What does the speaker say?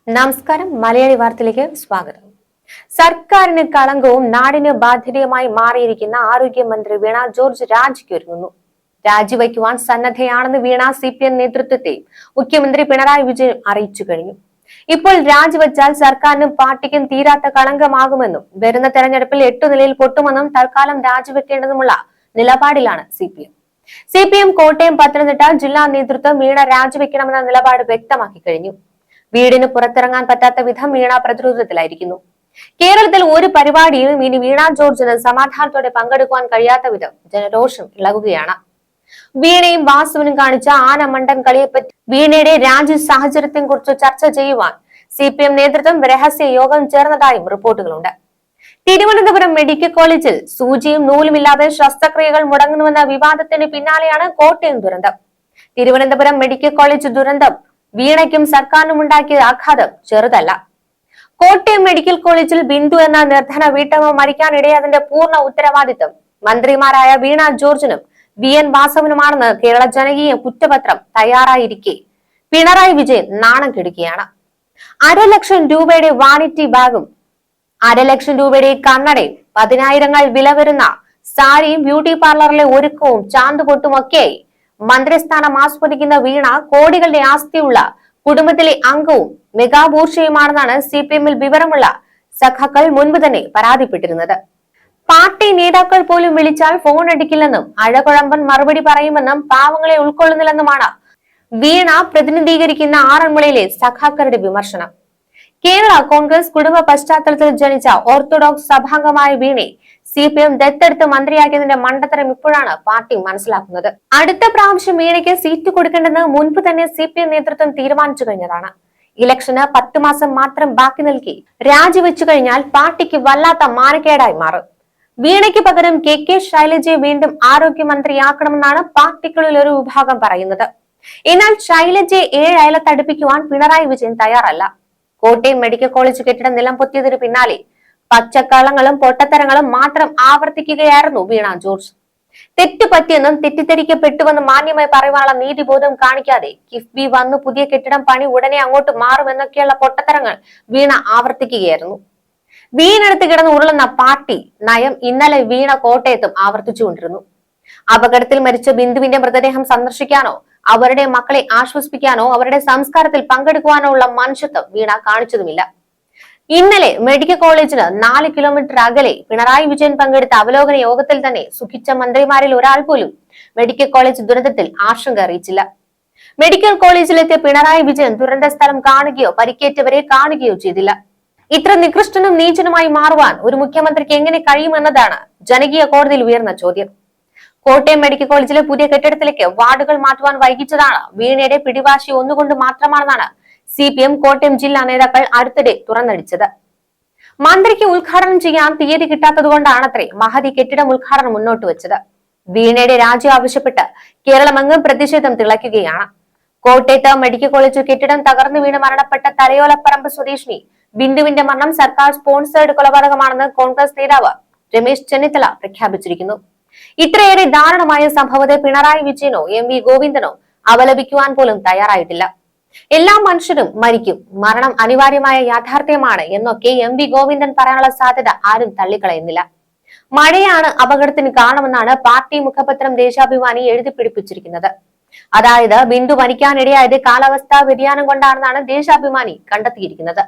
നമസ്കാരം. മലയാളി വാർത്തയിലേക്ക് സ്വാഗതം. സർക്കാരിന് കളങ്കവും നാടിന് ബാധ്യതയുമായി മാറിയിരിക്കുന്ന ആരോഗ്യമന്ത്രി വീണ ജോർജ് രാജിക്കൊരുങ്ങുന്നു. രാജിവയ്ക്കുവാൻ സന്നദ്ധയാണെന്ന് വീണ CPM നേതൃത്വത്തെ മുഖ്യമന്ത്രി പിണറായി വിജയൻ അറിയിച്ചു കഴിഞ്ഞു. ഇപ്പോൾ രാജിവെച്ചാൽ സർക്കാരിനും പാർട്ടിക്കും തീരാത്ത കളങ്കമാകുമെന്നും വരുന്ന തെരഞ്ഞെടുപ്പിൽ 8 നിലയിൽ പൊട്ടുമെന്നും തൽക്കാലം രാജിവെക്കേണ്ടതുമുള്ള നിലപാടിലാണ് CPM കോട്ടയം, പത്തനംതിട്ട ജില്ലാ നേതൃത്വം വീണ രാജിവെക്കണമെന്ന നിലപാട് വ്യക്തമാക്കി കഴിഞ്ഞു. വീടിന് പുറത്തിറങ്ങാൻ പറ്റാത്ത വിധം വീണ പ്രതിരോധത്തിലായിരിക്കുന്നു. കേരളത്തിൽ ഒരു പരിപാടിയിലും ഇനി വീണ ജോർജിന് സമാധാനത്തോടെ പങ്കെടുക്കുവാൻ കഴിയാത്ത വിധം ജനരോഷം ഇളകുകയാണ്. വീണയും വാസുവിനും കാണിച്ച ആനമണ്ടൻ കളിയെപ്പറ്റി വീണയുടെ രാജി സാഹചര്യത്തെ കുറിച്ച് ചർച്ച ചെയ്യുവാൻ CPM നേതൃത്വം രഹസ്യ യോഗം ചേർന്നതായും റിപ്പോർട്ടുകളുണ്ട്. തിരുവനന്തപുരം മെഡിക്കൽ കോളേജിൽ സൂചിയും നൂലുമില്ലാതെ ശസ്ത്രക്രിയകൾ മുടങ്ങുന്നുവെന്ന വിവാദത്തിന് പിന്നാലെയാണ് കോട്ടയം ദുരന്തം. തിരുവനന്തപുരം മെഡിക്കൽ കോളേജ് ദുരന്തം വീണയ്ക്കും സർക്കാരിനും ഉണ്ടാക്കിയ ആഘാതം ചെറുതല്ല. കോട്ടയം മെഡിക്കൽ കോളേജിൽ ബിന്ദു എന്ന നിർധന വീട്ടമ്മ മരിക്കാനിടയായതിന്റെ പൂർണ്ണ ഉത്തരവാദിത്തം മന്ത്രിമാരായ വീണ ജോർജിനും VN വാസവനുമാണെന്ന് കേരള ജനകീയ കുറ്റപത്രം തയ്യാറായിരിക്കെ പിണറായി വിജയൻ നാണം കെടുക്കുകയാണ്. 1.5 ലക്ഷം രൂപയുടെ വാനിറ്റി ബാഗും 1.5 ലക്ഷം രൂപയുടെ കണ്ണടയും 10,000 വില വരുന്ന സാരിയും ബ്യൂട്ടി പാർലറിലെ ഒരുക്കവും ചാന്തുപൊട്ടുമൊക്കെയായി മന്ത്രിസ്ഥാനം ആസ്വദിക്കുന്ന വീണ കോടികളുടെ ആസ്തിയുള്ള കുടുംബത്തിലെ അംഗവും മെഗാബൂർഷയുമാണെന്നാണ് CPMൽ വിവരമുള്ള സഖാക്കൾ മുൻപ് തന്നെ പരാതിപ്പെട്ടിരുന്നത്. പാർട്ടി നേതാക്കൾ പോലും വിളിച്ചാൽ ഫോൺ എടുക്കില്ലെന്നും അഴകുഴമ്പൻ മറുപടി പറയുമെന്നും പാവങ്ങളെ ഉൾക്കൊള്ളുന്നില്ലെന്നുമാണ് വീണ പ്രതിനിധീകരിക്കുന്ന ആറന്മുളയിലെ സഖാക്കളുടെ വിമർശനം. കേരള കോൺഗ്രസ് കുടുംബ പശ്ചാത്തലത്തിൽ ജനിച്ച ഓർത്തഡോക്സ് സഭാംഗമായ വീണയെ CPM ദത്തെടുത്ത് മന്ത്രിയാക്കിയതിന്റെ മണ്ടത്തരം ഇപ്പോഴാണ് പാർട്ടി മനസ്സിലാക്കുന്നത്. അടുത്ത പ്രാവശ്യം വീണയ്ക്ക് സീറ്റ് കൊടുക്കേണ്ടെന്ന് മുൻപ് തന്നെ CPM നേതൃത്വം തീരുമാനിച്ചു കഴിഞ്ഞതാണ്. ഇലക്ഷന് 10 മാസം മാത്രം ബാക്കി നിൽക്കി രാജിവെച്ചു കഴിഞ്ഞാൽ പാർട്ടിക്ക് വല്ലാത്ത മാനക്കേടായി മാറും. വീണയ്ക്ക് പകരം KK ശൈലജയെ വീണ്ടും ആരോഗ്യമന്ത്രിയാക്കണമെന്നാണ് പാർട്ടിക്കുള്ളിൽ ഒരു വിഭാഗം പറയുന്നത്. എന്നാൽ ശൈലജയെ 7 അയലത്തടുപ്പിക്കുവാൻ പിണറായി വിജയൻ തയ്യാറല്ല. കോട്ടയം മെഡിക്കൽ കോളേജ് കെട്ടിടം നിലംപൊത്തിയതിനു പിന്നാലെ പച്ചക്കള്ളങ്ങളും പൊട്ടത്തരങ്ങളും മാത്രം ആവർത്തിക്കുകയായിരുന്നു വീണ ജോർജ്. തെറ്റുപറ്റിയെന്നും തെറ്റിദ്ധരിക്കപ്പെട്ടുവെന്നും മാന്യമായി പറയുവാനുള്ള നീതിബോധം കാണിക്കാതെ കിഫ്ബി വന്നു പുതിയ കെട്ടിടം പണി ഉടനെ അങ്ങോട്ട് മാറുമെന്നൊക്കെയുള്ള പൊട്ടത്തരങ്ങൾ വീണ ആവർത്തിക്കുകയായിരുന്നു. വീണെടുത്ത് കിടന്ന് ഉരുളുന്ന പാർട്ടി നയം ഇന്നലെ വീണ കോട്ടയത്തും ആവർത്തിച്ചുകൊണ്ടിരുന്നു. അപകടത്തിൽ മരിച്ച ബിന്ദുവിന്റെ മൃതദേഹം സന്ദർശിക്കാനോ അവരുടെ മക്കളെ ആശ്വസിപ്പിക്കാനോ അവരുടെ സംസ്കാരത്തിൽ പങ്കെടുക്കുവാനോ ഉള്ള മനുഷ്യത്വം വീണ കാണിച്ചതുമില്ല. ഇന്നലെ മെഡിക്കൽ കോളേജിന് 4 കിലോമീറ്റർ അകലെ പിണറായി വിജയൻ പങ്കെടുത്ത അവലോകന യോഗത്തിൽ തന്നെ സുഖിച്ച മന്ത്രിമാരിൽ ഒരാൾ പോലും മെഡിക്കൽ കോളേജ് ദുരന്തത്തിൽ ആശങ്ക അറിയിച്ചില്ല. മെഡിക്കൽ കോളേജിലെത്തിയ പിണറായി വിജയൻ ദുരന്ത സ്ഥലം കാണുകയോ പരിക്കേറ്റവരെ കാണുകയോ ചെയ്തില്ല. ഇത്ര നികൃഷ്ടനും നീചനുമായി മാറുവാൻ ഒരു മുഖ്യമന്ത്രിക്ക് എങ്ങനെ കഴിയുമെന്നതാണ് ജനകീയ കോടതിയിൽ ഉയർന്ന ചോദ്യം. കോട്ടയം മെഡിക്കൽ കോളേജിലെ പുതിയ കെട്ടിടത്തിലേക്ക് വാർഡുകൾ മാറ്റുവാൻ വൈകിച്ചതാണ് വീണയുടെ പിടിവാശി ഒന്നുകൊണ്ട് മാത്രമാണെന്നാണ് CPM കോട്ടയം ജില്ലാ നേതാക്കൾ അടുത്തിടെ തുറന്നടിച്ചത്. മന്ത്രിക്ക് ഉദ്ഘാടനം ചെയ്യാൻ തീയതി കിട്ടാത്തതുകൊണ്ടാണത്രേ മഹതി കെട്ടിടം ഉദ്ഘാടനം മുന്നോട്ട് വെച്ചത്. വീണയുടെ രാജി ആവശ്യപ്പെട്ട് കേരളമെങ്ങും പ്രതിഷേധം തിളയ്ക്കുകയാണ്. കോട്ടയത്ത് മെഡിക്കൽ കോളേജ് കെട്ടിടം തകർന്നു വീണ് മരണപ്പെട്ട തലയോലപ്പറമ്പ് സ്വദേശിനി ബിന്ദുവിന്റെ മരണം സർക്കാർ സ്പോൺസേർഡ് കൊലപാതകമാണെന്ന് കോൺഗ്രസ് നേതാവ് രമേശ് ചെന്നിത്തല പ്രഖ്യാപിച്ചിരിക്കുന്നു. ഇത്രയേറെ ദാരുണമായ സംഭവത്തെ പിണറായി വിജയനോ MV ഗോവിന്ദനോ അപലപിക്കുവാൻ പോലും തയ്യാറായിട്ടില്ല. എല്ലാ മനുഷ്യരും മരിക്കും, മരണം അനിവാര്യമായ യാഥാർത്ഥ്യമാണ് എന്നൊക്കെ MV ഗോവിന്ദൻ പറയാനുള്ള സാധ്യത ആരും തള്ളിക്കളയുന്നില്ല. മഴയാണ് അപകടത്തിന് കാരണമെന്നാണ് പാർട്ടി മുഖപത്രം ദേശാഭിമാനി എഴുതി പിടിപ്പിച്ചിരിക്കുന്നത്. അതായത് ബിന്ദു മരിക്കാനിടയായത് കാലാവസ്ഥാ വ്യതിയാനം കൊണ്ടാണെന്നാണ് ദേശാഭിമാനി കണ്ടെത്തിയിരിക്കുന്നത്.